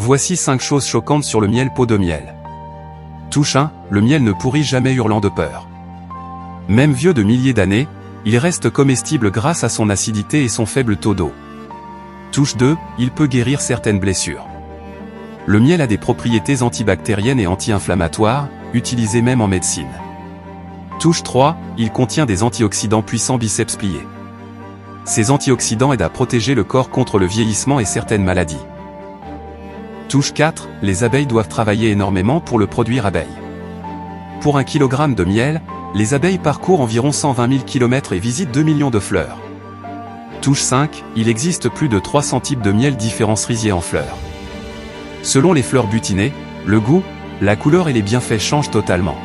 Voici 5 choses choquantes sur le miel pot de miel. Touche 1, le miel ne pourrit jamais hurlant de peur. Même vieux de milliers d'années, il reste comestible grâce à son acidité et son faible taux d'eau. Touche 2, il peut guérir certaines blessures. Le miel a des propriétés antibactériennes et anti-inflammatoires, utilisées même en médecine. Touche 3, il contient des antioxydants puissants biceps pliés. Ces antioxydants aident à protéger le corps contre le vieillissement et certaines maladies. Touche 4, les abeilles doivent travailler énormément pour le produire abeille. Pour 1 kg de miel, les abeilles parcourent environ 120 000 km et visitent 2 millions de fleurs. Touche 5, il existe plus de 300 types de miel différents cerisiers en fleurs. Selon les fleurs butinées, le goût, la couleur et les bienfaits changent totalement.